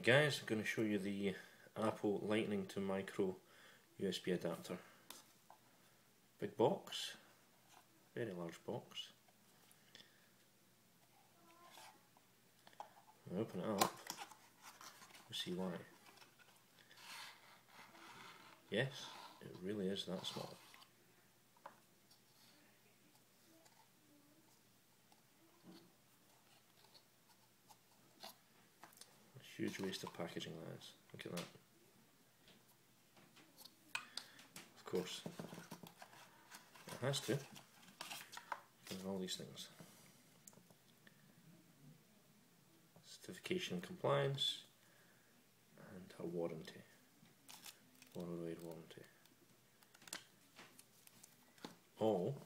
guys, I'm going to show you the Apple Lightning to Micro USB adapter. Big box, very large box. When I open it up, you'll see why. Yes, it really is that small. Huge waste of packaging, that is. Look at that. Of course, it has to. There's all these things. Certification and compliance, and a warranty. Worldwide warranty. All